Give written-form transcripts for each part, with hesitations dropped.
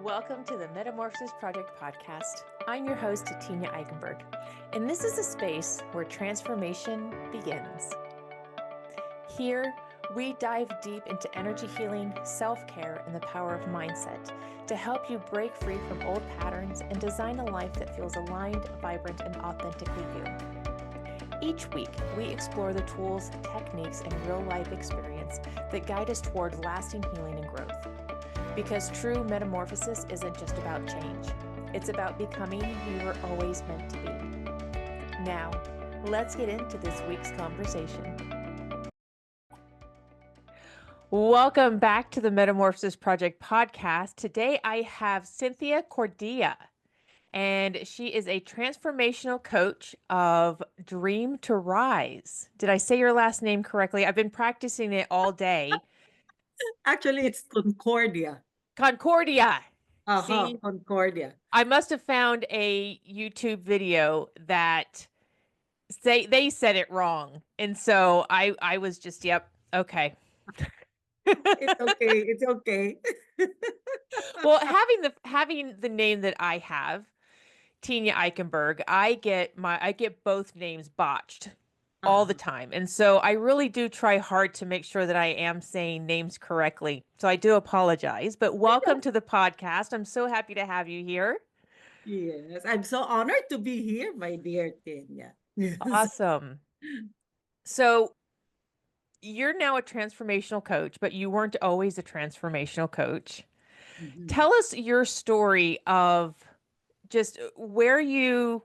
Welcome to the Metamorphosis Project Podcast. I'm your host, Tenya Eickenberg, and this is a space where transformation begins. Here, we dive deep into energy healing, self-care, and the power of mindset to help you break free from old patterns and design a life that feels aligned, vibrant, and authentically you. Each week, we explore the tools, techniques, and real-life experience that guide us toward lasting healing and growth. Because true metamorphosis isn't just about change. It's about becoming who you were always meant to be. Now, let's get into this week's conversation. Welcome back to the Metamorphosis Project Podcast. Today, I have Cynthia Concordia, and she is a transformational coach of Dream to Rise. Did I say your last name correctly? I've been practicing it all day. Actually, it's Concordia. Concordia. See, Concordia. I must have found a YouTube video that they said it wrong. And so I was just, yep, okay. It's okay. It's okay. Well, having the name that I have, Tenya Eickenberg, I get both names botched all the Uh-huh. time. And so I really do try hard to make sure that I am saying names correctly. So I do apologize, but welcome to the podcast. I'm so happy to have you here. Yes, I'm so honored to be here, my dear Tenya. Yes. Awesome. So you're now a transformational coach, but you weren't always a transformational coach. Mhm. Tell us your story of just where you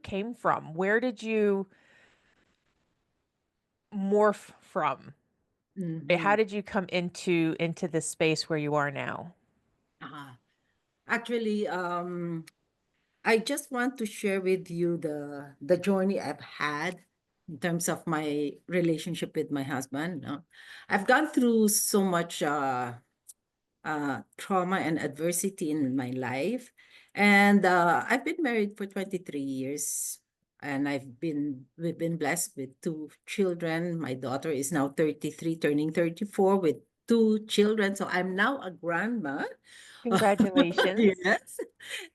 came from. Where did you morph from? How Mhm. did you come into this space where you are now? Uh-huh. Actually, I just want to share with you the journey I've had in terms of my relationship with my husband. No? I've gone through so much trauma and adversity in my life. And I've been married for 23 years. And we've been blessed with two children. My daughter is now 33, turning 34 with two children. So I'm now a grandma. Congratulations. Yes,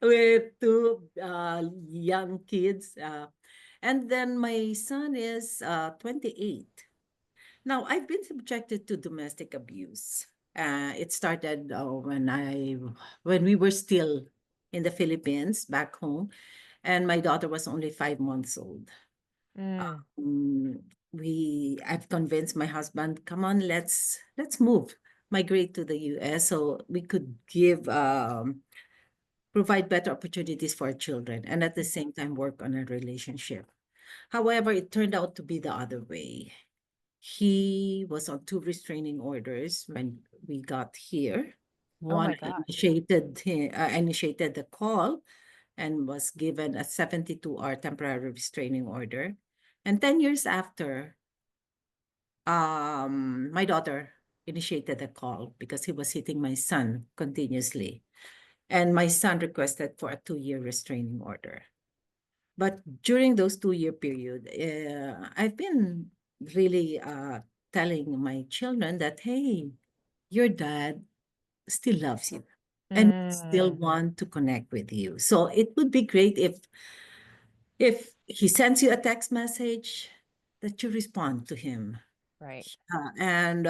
with two young kids. And then my son is 28. Now, I've been subjected to domestic abuse. It started when we were still in the Philippines, back home, and my daughter was only 5 months old. Mm, Um, I've convinced my husband, come on, let's move, migrate to the U.S. so we could provide better opportunities for our children, and at the same time work on a relationship. However, it turned out to be the other way. He was on two restraining orders when we got here. oh One my gosh. initiated the call and was given a 72-hour temporary restraining order. And 10 years after, my daughter initiated the call because he was hitting my son continuously. And my son requested for a 2-year restraining order. But during those 2-year period, I've been really telling my children that, hey, your dad still loves you and still Mm, want to connect with you. So it would be great if he sends you a text message that you respond to him. right. And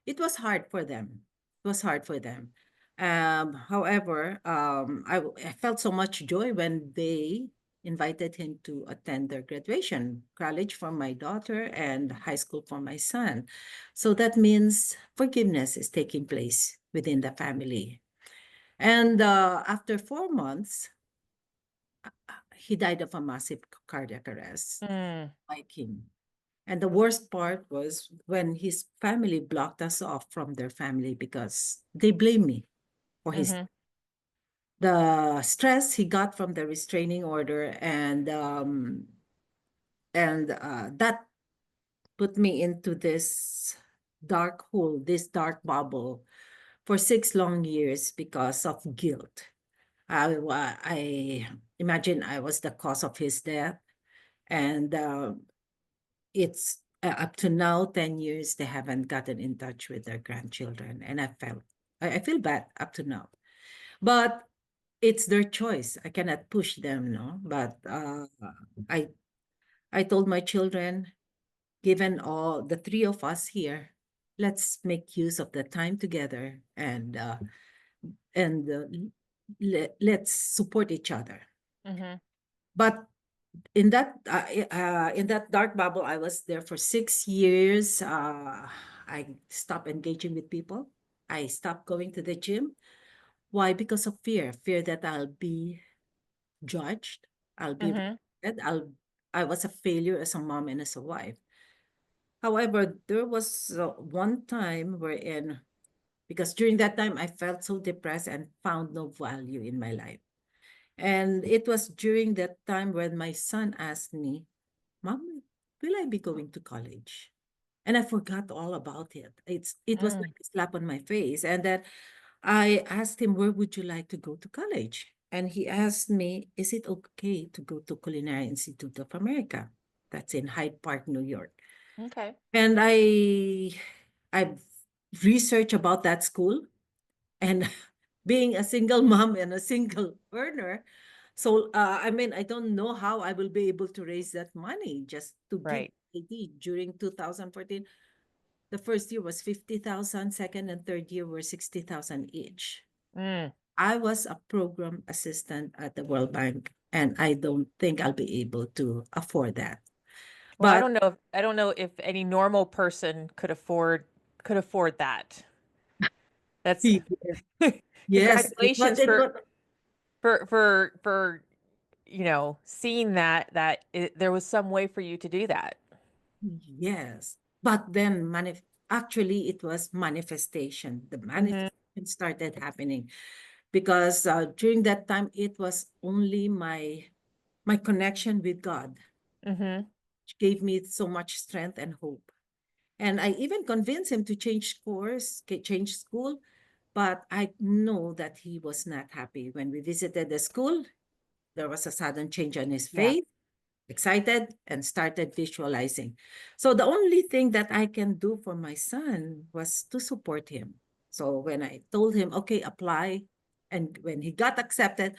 it was hard for them. It was hard for them. However, I felt so much joy when they invited him to attend their graduation, college for my daughter and high school for my son. So that means forgiveness is taking place within the family. And after 4 months, he died of a massive cardiac arrest, Mm, like him. And the worst part was when his family blocked us off from their family because they blame me for his mm-hmm. the stress he got from the restraining order, and that put me into this dark hole, this dark bubble for 6 long years because of guilt. I imagine I was the cause of his death, and it's up to now 10 years they haven't gotten in touch with their grandchildren, and I feel bad up to now. But it's their choice. I cannot push them, no. But I I told my children, given all the three of us here, let's make use of the time together and let's support each other. Mm-hmm. But in that dark bubble, I was there for 6 years. I stopped engaging with people. I stopped going to the gym. Why? Because of fear that I'll be judged. I'll be Mm-hmm. rejected. I was a failure as a mom and as a wife. However, there was one time wherein, because during that time I felt so depressed and found no value in my life. And it was during that time when my son asked me, Mom, will I be going to college? And I forgot all about it. It was Mm. like a slap on my face. And then I asked him, where would you like to go to college? And he asked me, is it okay to go to Culinary Institute of America? That's in Hyde Park, New York. Okay. And I've researched about that school, and being a single mom and a single earner, so I mean, I don't know how I will be able to raise that money. Just to give Right. ID, during 2014, the first year was 50,000, second and third year were 60,000 each. Mm. I was a program assistant at the World Bank, and I don't think I'll be able to afford that. Well, But I don't know if any normal person could afford that. That's yes, congratulations it was. for seeing that there was some way for you to do that. Yes, but then actually it was manifestation. The Mm-hmm. manifestation started happening because during that time it was only my connection with God, Mm-hmm. which gave me so much strength and hope. And I even convinced him to change course, change school, but I know that he was not happy. When we visited the school, there was a sudden change on his Yeah. face, excited, and started visualizing. So the only thing that I can do for my son was to support him. So when I told him, okay, apply, and when he got accepted,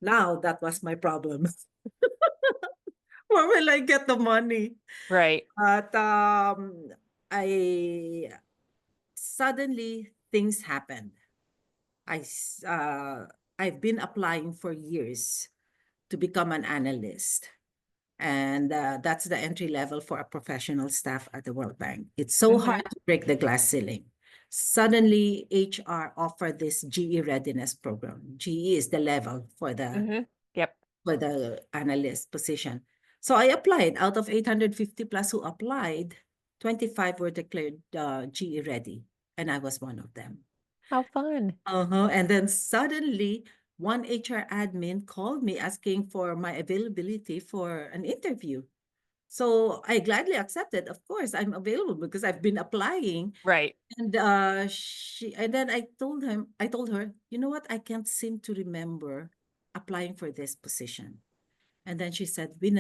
now that was my problem. Where will I get the money? Right. But I suddenly things happened. I've been applying for years to become an analyst. And that's the entry level for a professional staff at the World Bank. It's so Mm-hmm. hard to break the glass ceiling. Suddenly, HR offered this GE readiness program. GE is the level Mm-hmm. Yep. for the analyst position. So I applied. Out of 850 plus who applied, 25 were declared GE ready, and I was one of them. How fun. Uh-huh. And then suddenly, one HR admin called me asking for my availability for an interview. So I gladly accepted. Of course, I'm available because I've been applying. Right. And then I told her, you know what? I can't seem to remember applying for this position. And then she said, we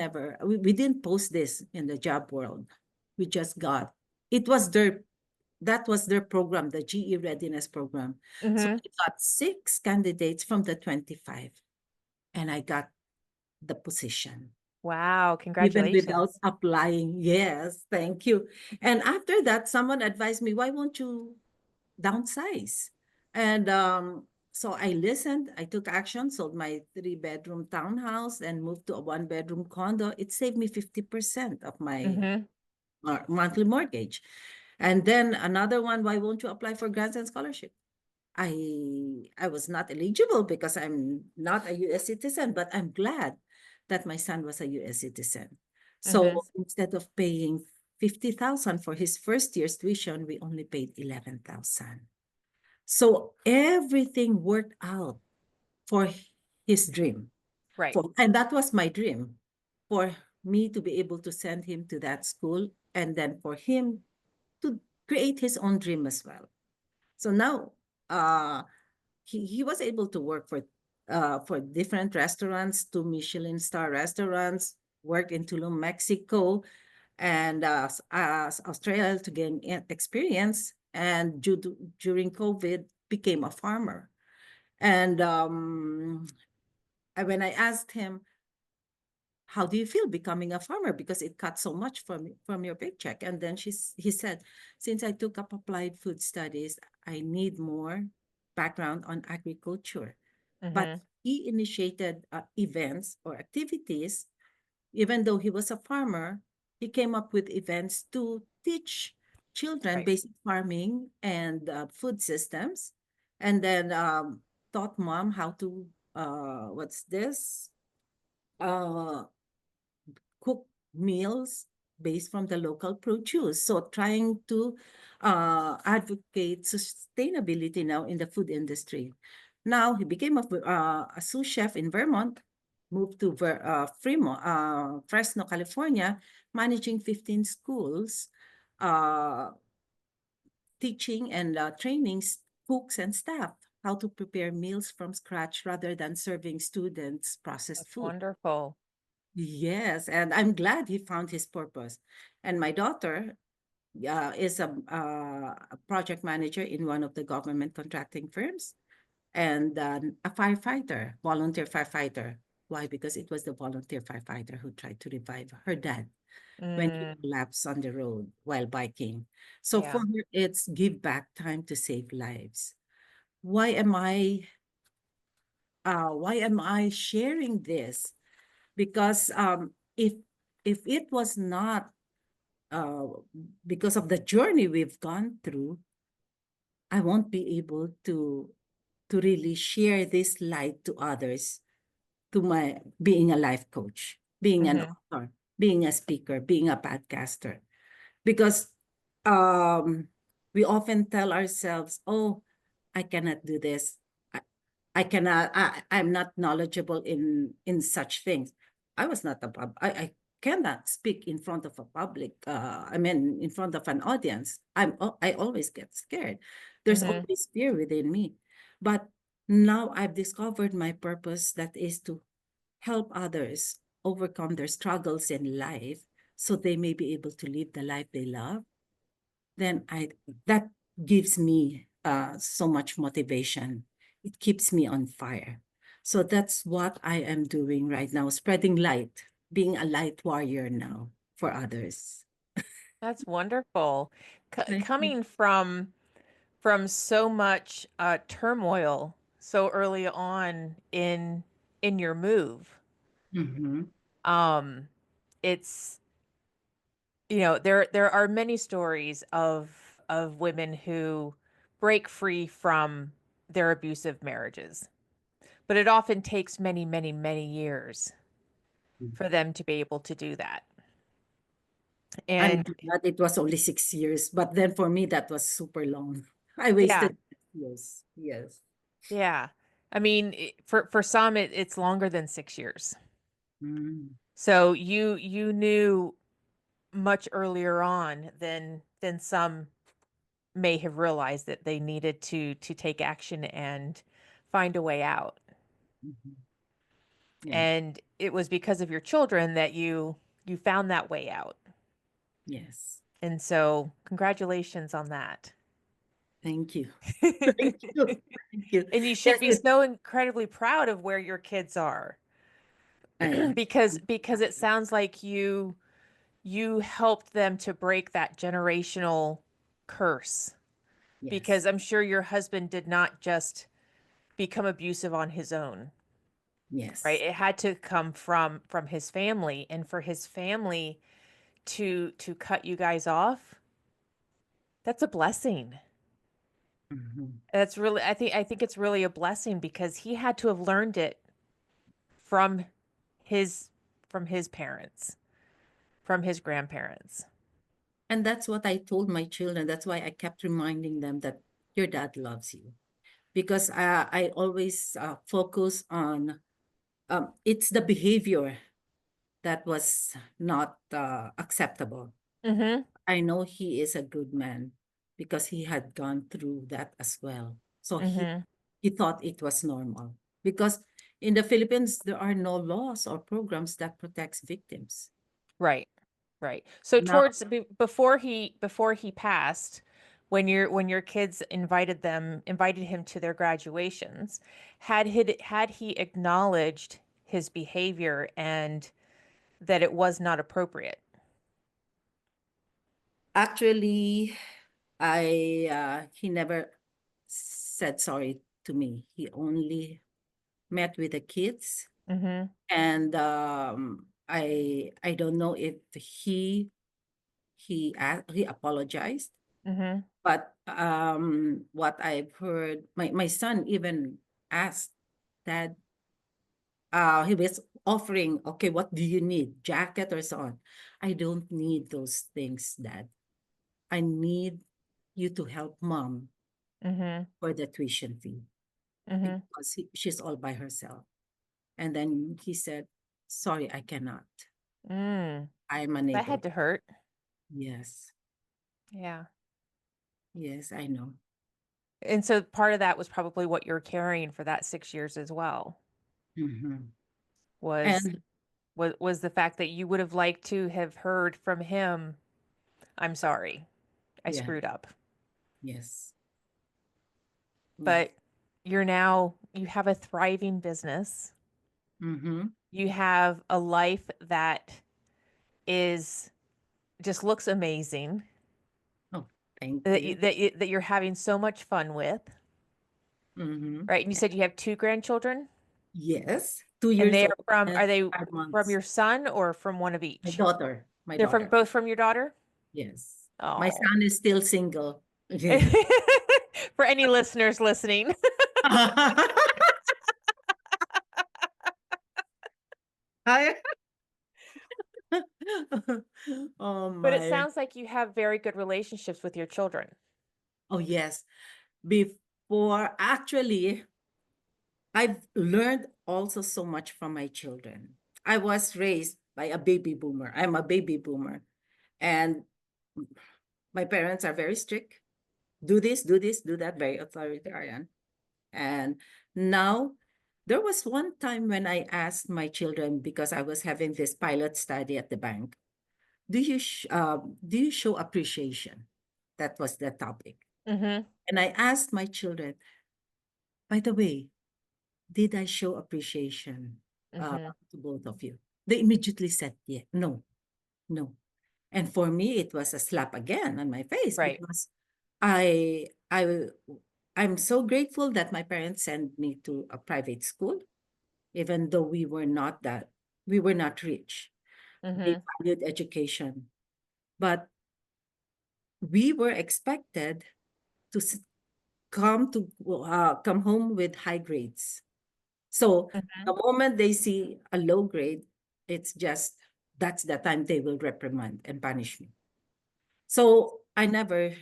didn't post this in the job world. We just got, it was that was their program, the GE Readiness Program. So Mm-hmm. I got 6 candidates from the 25, and I got the position, Wow. even without Congratulations. applying. Yes, thank you. And after that, someone advised me, why won't you downsize? And so I listened, I took action, sold my 3-bedroom townhouse and moved to a 1-bedroom condo. It saved me 50% of my Mm-hmm. monthly mortgage. And then another one, why won't you apply for grants and scholarship? I was not eligible because I'm not a US citizen, but I'm glad that my son was a US citizen. Mm-hmm. So instead of paying 50,000 for his first year's tuition, we only paid 11,000. So everything worked out for his dream. Right. And that was my dream, for me to be able to send him to that school, and then for him to create his own dream as well. So now uh he was able to work for different restaurants, 2 Michelin star restaurants, work in Tulum, Mexico, and Australia to gain experience. And during COVID, became a farmer. And when I asked him, how do you feel becoming a farmer? Because it cuts so much from your paycheck. And then he said, since I took up applied food studies, I need more background on agriculture. But Mm-hmm. he initiated events or activities. Even though he was a farmer, he came up with events to teach children Right. basic farming and food systems, and then taught mom how to what's this uh, cook meals based from the local produce. So trying to advocate sustainability now in the food industry. Now he became a sous chef in Vermont, moved to Fresno, California, managing 15 schools, uh, teaching and training cooks and staff how to prepare meals from scratch rather than serving students processed That's food. wonderful. Yes, and I'm glad he found his purpose. And my daughter is a project manager in one of the government contracting firms and a firefighter, volunteer firefighter. Why? Because it was the volunteer firefighter who tried to revive her dad when he Mm, collapsed on the road while biking. So for yeah, her, it's give back time to save lives. Why am I why am I sharing this? Because if it was not uh, because of the journey we've gone through, I won't be able to really share this light to others, to my being a life coach, being an mm-hmm. author, being a speaker, being a podcaster. Because we often tell ourselves, oh, I cannot do this. I cannot, I'm not knowledgeable in such things. I was not I cannot speak in front of a public, I mean, in front of an audience. I always get scared. There's Mm-hmm. always fear within me. But now I've discovered my purpose, that is to help others overcome their struggles in life so they may be able to live the life they love. Then I that gives me so much motivation. It keeps me on fire. So that's what I am doing right now, spreading light, being a light warrior now for others. That's wonderful. Thank you. Coming from so much turmoil so early on in your move, Mm-hmm. um, it's there are many stories of women who break free from their abusive marriages, but it often takes many, many, many years for them to be able to do that. I'm And glad it was only 6 years, but then for me that was super long. I yeah, wasted 6 years. Yes. yeah. I mean, for some it's longer than 6 years. Mm. So you knew much earlier on than some may have realized that they needed to take action and find a way out. Mhm. Yeah. And it was because of your children that you found that way out. Yes. And so congratulations on that. Thank you. And Thank you. Thank you. you should Yes, be so incredibly proud of where your kids are I am. because it sounds like you helped them to break that generational curse, because Yes. I'm sure your husband did not just become abusive on his own, right? Yes. It had to come from his family, and for his family to cut you guys off, that's a blessing. Mhm. That's really, I think it's really a blessing because he had to have learned it from his from his parents, from his grandparents. And that's what I told my children. That's why I kept reminding them that your dad loves you. Because I always focus on it's the behavior that was not acceptable. Mhm. I know he is a good man because he had gone through that as well. So Mhm. he thought it was normal. Because in the Philippines, there are no laws or programs that protects victims. Right. Right. So Now, towards before he passed, when your kids invited him to their graduations, had he acknowledged his behavior and that it was not appropriate? Actually, he never said sorry to me. He only met with the kids, Mm-hmm. and I don't know if he apologized, Mm-hmm. but what I've heard, my son even asked that, he was offering, okay, what do you need, jacket or so on. I don't need those things, Dad. I need you to help mom Mm-hmm. for the tuition fee Mm-hmm. because she's all by herself. And then he said, sorry, I cannot. Mm. I'm That unable. had to hurt. Yes. Yeah. Yes, I know. And so part of that was probably what you're carrying for that 6 years as well, Hmm. was And was the fact that you would have liked to have heard from him, I'm sorry, I yeah, screwed up. yes, yes. But you have a thriving business. Mm-hmm. You have a life that is just looks amazing, Oh, thank you. that you're having so much fun with, Mm-hmm. right? And you said you have two grandchildren, Yes, two and years they old are from, and are they five from months. your son or from one of My each? daughter, my They're from daughter. both from your daughter? Yes. My Oh. son is still single. Yeah. For any listeners listening. I, oh But it my. sounds like you have very good relationships with your children. Oh yes. Before, actually, I've learned also so much from my children. I was raised by a baby boomer. I'm a baby boomer. And my parents are very strict. Do this, do that, very authoritarian. And now, there was one time when I asked my children, because I was having this pilot study at the bank, do you show appreciation? That was the topic. Mm-hmm. And I asked my children, by the way, did I show appreciation Mm-hmm. to both of you? They immediately said, yeah, no, no. And for me, it was a slap again on my face Right. because I, I, I'm so grateful that my parents sent me to a private school, even though we were not rich. They Mm-hmm. valued education, but we were expected to come home with high grades. So Mm-hmm. the moment they see a low grade, it's just that's the time they will reprimand and punish me. So I never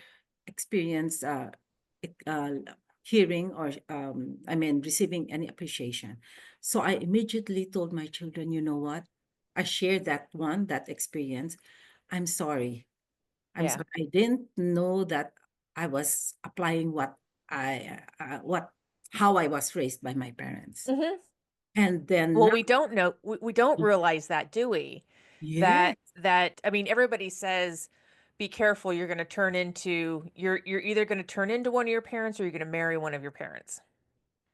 experienced hearing or I mean receiving any appreciation. So I immediately told my children, you know what? I shared that experience. I'm sorry. I'm Yeah. sorry. I didn't know that I was applying what how I was raised by my parents. Mm-hmm. And then Well, now, we don't know, we don't realize that, do we? yes, I mean, everybody says, be careful, you're going to turn into, you're either going to turn into one of your parents or you're going to marry one of your parents.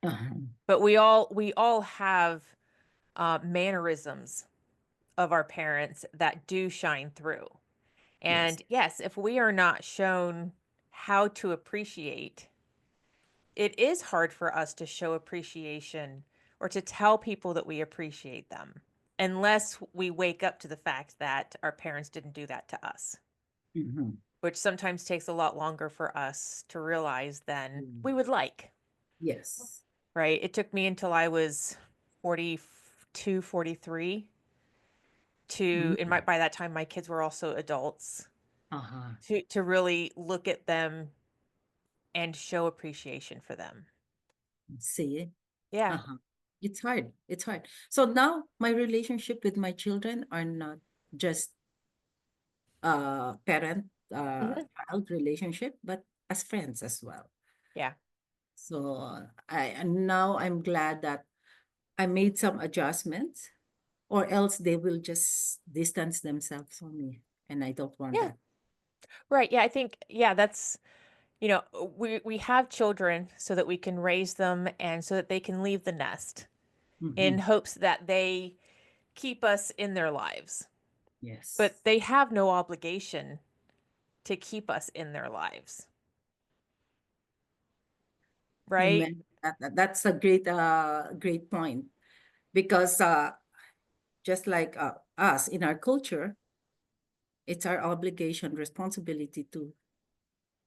uh-huh, But we all have mannerisms of our parents that do shine through. yes, And yes, if we are not shown how to appreciate, it is hard for us to show appreciation or to tell people that we appreciate them unless we wake up to the fact that our parents didn't do that to us, mhm, which sometimes takes a lot longer for us to realize than mm, we would like, yes, right? It took me until I was 42, 43 to, mhm, and by that time, my kids were also adults, uh-huh. to really look at them and show appreciation for them. See, Yeah. uh-huh. It's hard. It's hard. So now my relationship with my children are not just parent Hmm. child relationship, but as friends as well. Yeah. So and now I'm glad that I made some adjustments, or else they will just distance themselves from me, and I don't want Yeah. that. Right. Yeah. I think, yeah, that's, You know, we have children so that we can raise them and so that they can leave the nest in Hmm. hopes that they keep us in their lives. Yes. But they have no obligation to keep us in their lives, right? Amen. That's a great point because just like us in our culture, it's our obligation, responsibility to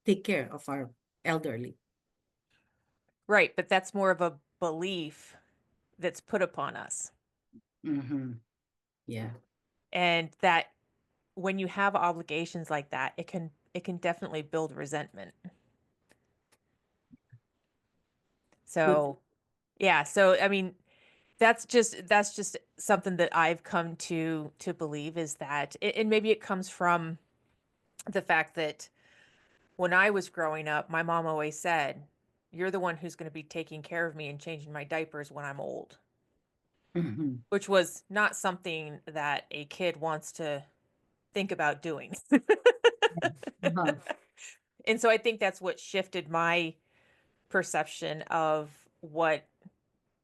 take care of our elderly. Right, but that's more of a belief that's put upon us. Hmm. Yeah. And that when you have obligations like that, it can definitely build resentment. Good. So, yeah, so I mean, that's just something that I've come to believe is that and maybe it comes from the fact that when I was growing up, my mom always said, "You're the one who's going to be taking care of me and changing my diapers when I'm old," Hmm. which was not something that a kid wants to think about doing. Uh-huh. And so I think that's what shifted my perception of what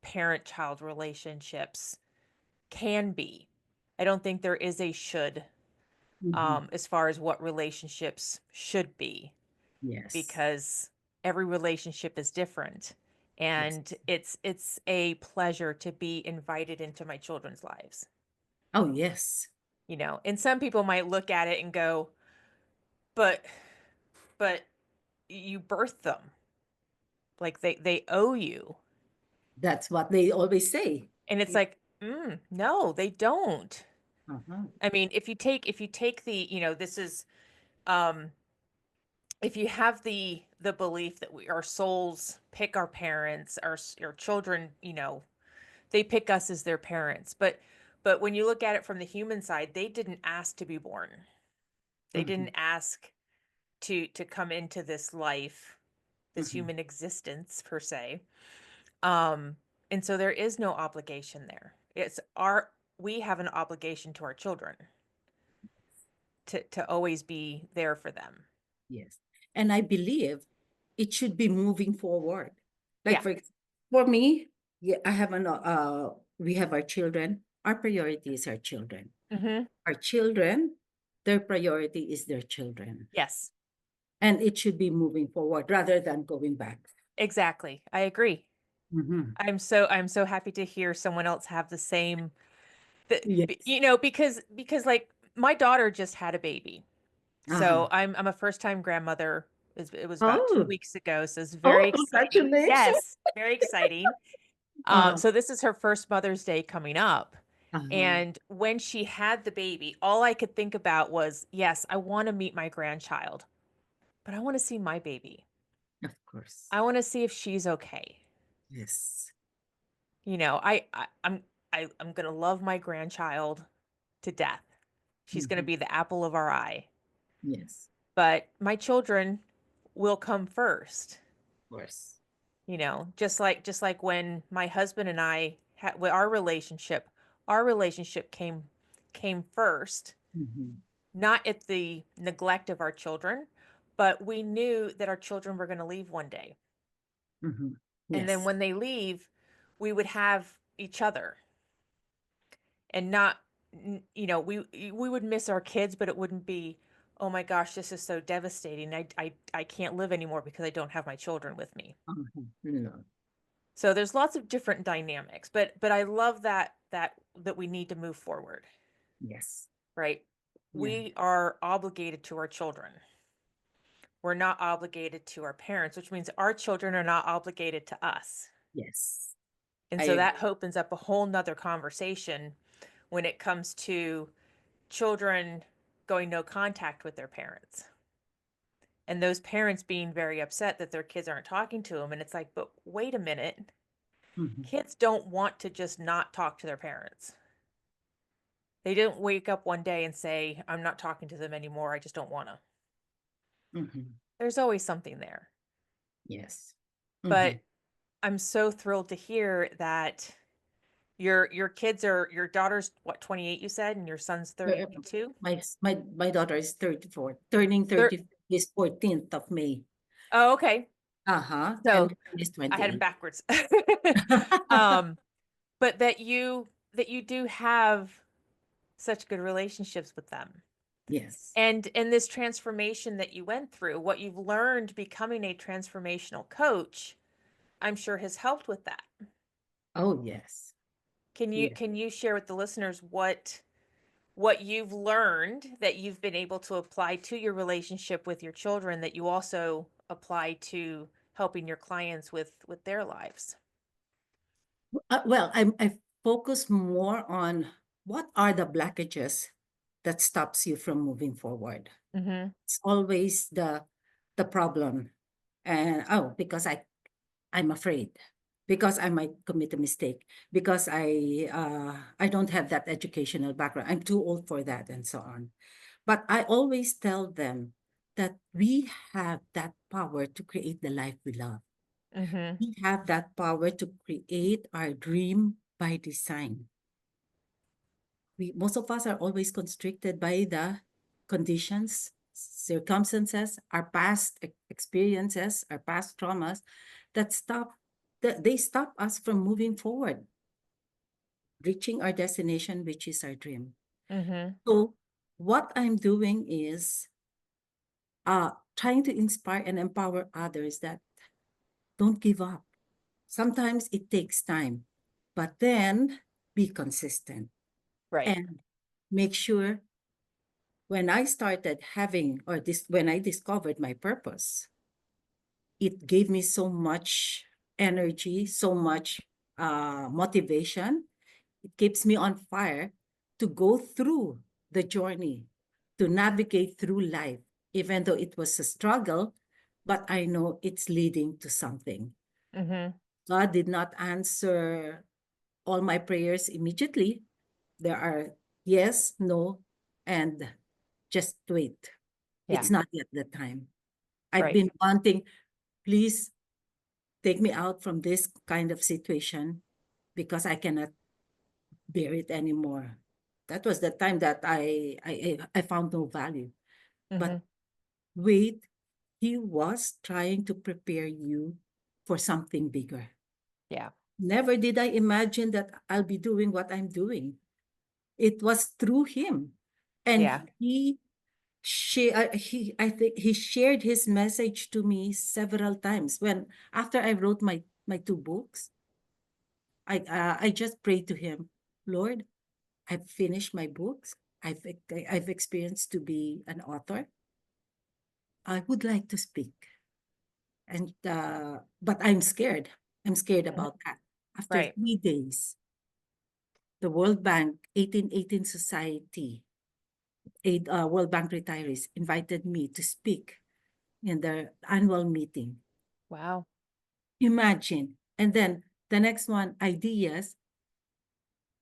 parent-child relationships can be. I don't think there is a should Hmm. as far as what relationships should be, Yes. because every relationship is different. Yes. And it's a pleasure to be invited into my children's lives. Oh, yes. You know, and some people might look at it and go, but but you birthed them. Like they owe you. That's what they always say. And it's Yeah. like, no, they don't. Uh-huh. I mean, if you take the, this is um if you have the belief that our souls pick our parents, our children, they pick us as their parents. But when you look at it from the human side, they didn't ask to be born. They Hmm. didn't ask to come into this life, this Hmm. human existence per se. Um, and so there is no obligation there. We have an obligation to our children to always be there for them. Yes. And I believe it should be moving forward. Like Yeah. for me, yeah, we have our children. Our priority is our children. Hmm. Our children, their priority is their children. Yes, And it should be moving forward rather than going back. exactly. I agree. Hmm. I'm so happy to hear someone else have the same Yes. because like my daughter just had a baby. Uh-huh. So I'm a first time grandmother. It was about two Oh, weeks ago, so it's very oh, exciting. congratulations. Yes, very exciting. Uh, So this is her first Mother's Day coming up. uh-huh. And when she had the baby, all I could think about was, yes, I want to meet my grandchild, but I want to see my baby. Of course. I want to see if she's okay. Yes. You know, I'm gonna love my grandchild to death. She's gonna Hmm. be the apple of our eye. Yes. But my children will come first. Of course. Just like when my husband and I had with our relationship came first, Hmm. not at the neglect of our children, but we knew that our children were going to leave one day. Hmm. And then Yes. when they leave, we would have each other and not we would miss our kids, but it wouldn't be, oh my gosh, this is so devastating. I can't live anymore because I don't have my children with me. Uh-huh. No. So there's lots of different dynamics, but I love that we need to move forward, Yes. right? Yeah. We are obligated to our children. We're not obligated to our parents, which means our children are not obligated to us. Yes. And I so agree. that opens up a whole nother conversation when it comes to children going no contact with their parents and those parents being very upset that their kids aren't talking to them. And it's like, but wait a minute, Hmm. kids don't want to just not talk to their parents. They didn't wake up one day and say, I'm not talking to them anymore. I just don't want to. Hmm. There's always something there. Yes. But Hmm. I'm so thrilled to hear that your kids are your daughter's what, 28 you said, and your son's 32? My daughter is 34, turning They're 30 this 14th of May. Oh, okay. Uh-huh. And So mine is I had it 28. backwards. um, but that you do have such good relationships with them. Yes. And in this transformation that you went through, what you've learned becoming a transformational coach, I'm sure has helped with that. Oh, yes. Yes. Can you share with the listeners what you've learned that you've been able to apply to your relationship with your children that you also apply to helping your clients with their lives? Well, I focus more on what are the blockages that stops you from moving forward. Mm-hmm. It's always the problem. And oh, because I'm afraid, because I might commit a mistake, because I don't have that educational background. I'm too old for that, and so on. But I always tell them that we have that power to create the life we love. Mm-hmm. We have that power to create our dream by design. Most of us are always constricted by the conditions, circumstances, our past experiences, our past traumas that they stop us from moving forward, reaching our destination, which is our dream. Mm-hmm. So what I'm doing is trying to inspire and empower others that don't give up. Sometimes it takes time, but then be consistent Right. and make sure when I started having, when I discovered my purpose, it gave me so much energy, so much motivation. It keeps me on fire to go through the journey, to navigate through life, even though it was a struggle, but I know it's leading to something. Mm-hmm. God did not answer all my prayers immediately. There are yes, no, and just wait. Yeah. It's not yet the time. I've Right. been wanting, please take me out from this kind of situation because I cannot bear it anymore. That was the time that I found no value. Mm-hmm. But wait, he was trying to prepare you for something bigger. Yeah. Never did I imagine that I'll be doing what I'm doing. It was through him. And Yeah. I think he shared his message to me several times. When after I wrote my two books, I just prayed to him, Lord, I've finished my books. I've experienced to be an author. I would like to speak, and but I'm scared. I'm scared Mhm. about that. After Right. 3 days, the World Bank 1818 Society, World Bank retirees invited me to speak in their annual meeting. Wow. Imagine. And then the next one, Ideas,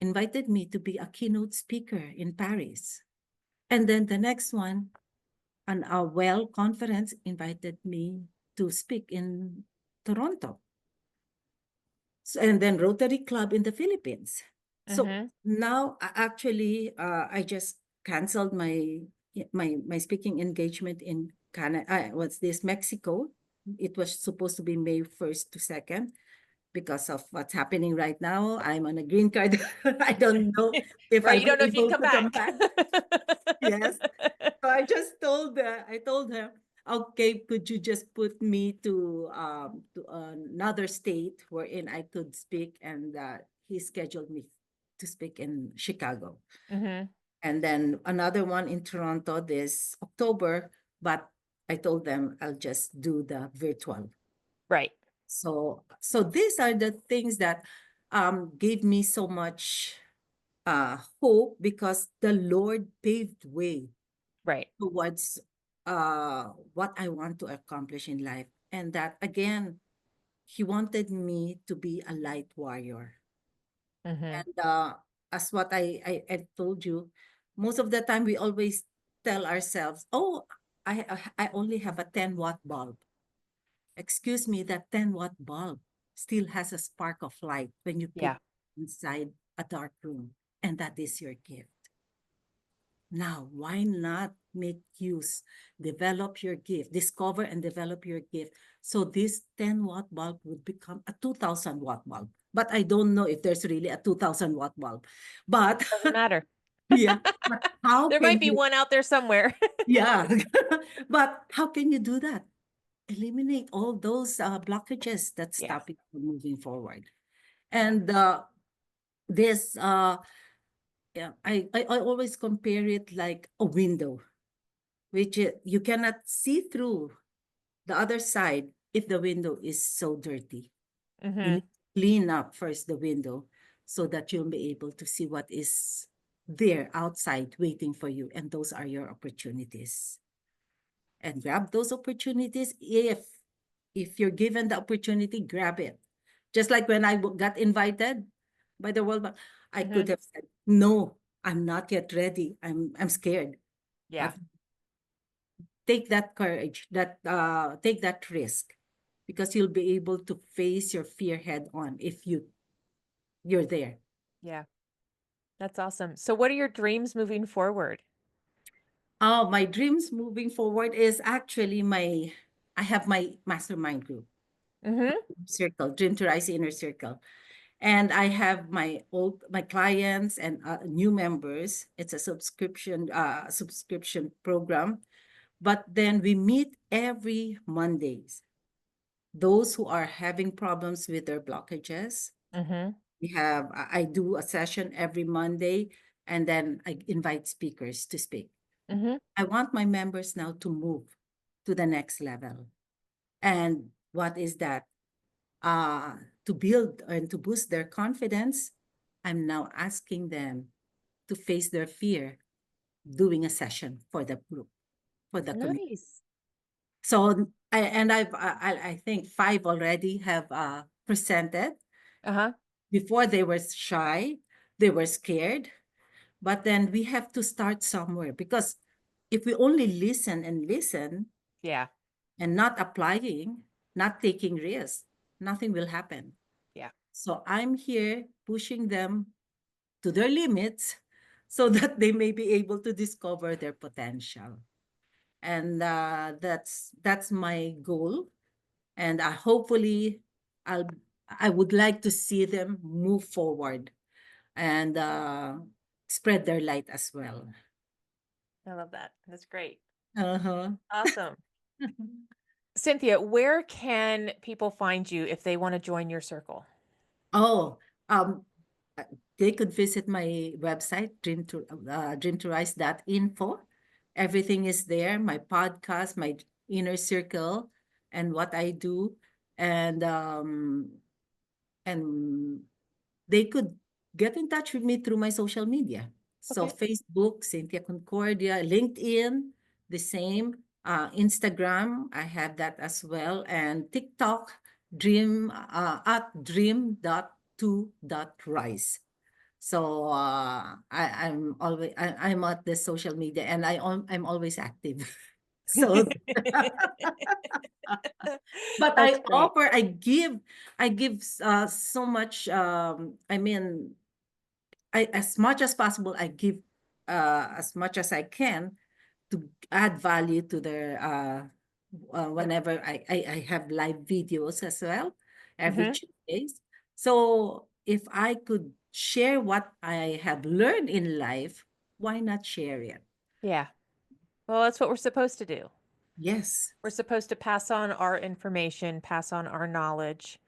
invited me to be a keynote speaker in Paris. And then the next one, an Well conference invited me to speak in Toronto. So, and then Rotary Club in the Philippines. So Mm-hmm. now, actually, I just canceled my speaking engagement in Canada. What's this? Mexico. It was supposed to be May 1st to 2nd. Because of what's happening right now, I'm on a green card. I don't know if Right. I'll You be don't know if you can able come to come back. back. Yes. So I told her, okay, could you just put me to another state wherein I could speak, and he scheduled me to speak in Chicago, Mm-hmm. and then another one in Toronto this October. But I told them I'll just do the virtual. Right. So these are the things that gave me so much hope, because the Lord paved way Right. towards what I want to accomplish in life. And that again, he wanted me to be a light warrior. Mm-hmm. And as what I told you, most of the time we always tell ourselves, oh, I only have a 10-watt bulb. Excuse me, that 10-watt bulb still has a spark of light when you put Yeah. it inside a dark room. And that is your gift. Now, why not make use, develop your gift, discover and develop your gift? So this 10-watt bulb would become a 2000-watt bulb. But I don't know if there's really a 2000-watt bulb. But Doesn't matter. yeah, but how There might can be you, one out there somewhere. yeah, but how can you do that? Eliminate all those blockages that Yes. stop you from moving forward. Yeah. And this, yeah, I always compare it like a window, which you cannot see through the other side if the window is so dirty. You Mm-hmm. need to clean up first the window so that you'll be able to see what is there outside waiting for you. And those are your opportunities. And grab those opportunities if you're given the opportunity, grab it. Just like when I got invited by the World Bank, I Mm-hmm. could have said, no, I'm not yet ready. I'm scared. Yeah. But take that courage, take that risk, because you'll be able to face your fear head on if you're there. Yeah. That's awesome. So what are your dreams moving forward? Oh, my dreams moving forward is actually I have my mastermind group Mm-hmm. circle, Dream to Rise Inner Circle. And I have my clients and new members. It's a subscription program. But then we meet every Mondays. Those who are having problems with their blockages, Mm-hmm. I do a session every Monday, and then I invite speakers to speak. Mm-hmm. I want my members now to move to the next level. And what is that? To build and to boost their confidence, I'm now asking them to face their fear doing a session for the group, for the community. Nice. So, I think five already have presented. Uh-huh. Before they were shy, they were scared, but then we have to start somewhere, because if we only listen and listen Yeah. and not applying, not taking risks, nothing will happen. Yeah. So I'm here pushing them to their limits so that they may be able to discover their potential. And that's my goal. And hopefully, I'll I would like to see them move forward and spread their light as well. I love that. That's great. Uh-huh. Awesome. Cynthia, where can people find you if they want to join your circle? Oh, um, uh, they could visit my website, dreamtorise.info. Everything is there, my podcast, my inner circle, and what I do. And and they could get in touch with me through my social media. So Okay. Facebook, Cynthia Concordia, LinkedIn, the same. Instagram, I have that as well. And TikTok, at dream.to.rise. So I'm at the social media, and I'm always active. So but That's great. I give so much, I mean, as much as possible, I give as much as I can to add value to their whenever I have live videos as well every Mm-hmm. Tuesdays. So if I could share what I have learned in life, why not share it? Yeah. Well, that's what we're supposed to do. Yes. We're supposed to pass on our information, pass on our knowledge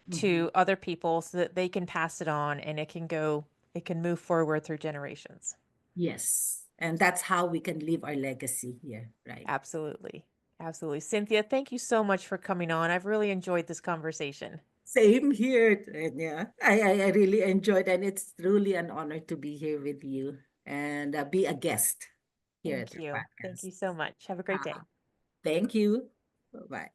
Mhm. to other people so that they can pass it on and it can move forward through generations. Yes. And that's how we can leave our legacy here, right? Absolutely. Absolutely. Cynthia, thank you so much for coming on. I've really enjoyed this conversation. Same here, Tanya. I really enjoyed, and it's truly an honor to be here with you and be a guest here at Thank the you. Thank podcast. you so much. Have a great day. Thank you. Bye-bye.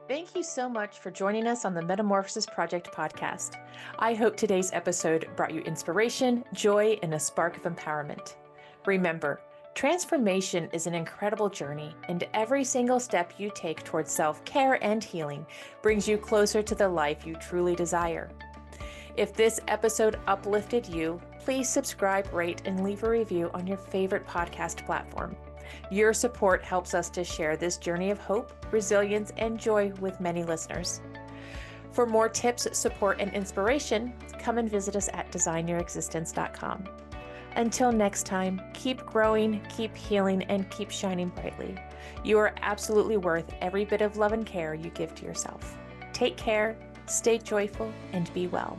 Thank you so much for joining us on the Metamorphosis Project podcast. I hope today's episode brought you inspiration, joy, and a spark of empowerment. Remember, transformation is an incredible journey, and every single step you take towards self care and healing brings you closer to the life you truly desire. If this episode uplifted you, please subscribe, rate, and leave a review on your favorite podcast platform. Your support helps us to share this journey of hope, resilience, and joy with many listeners. For more tips, support, and inspiration, come and visit us at designyourexistence.com. Until next time, keep growing, keep healing, and keep shining brightly. You are absolutely worth every bit of love and care you give to yourself. Take care, stay joyful, and be well.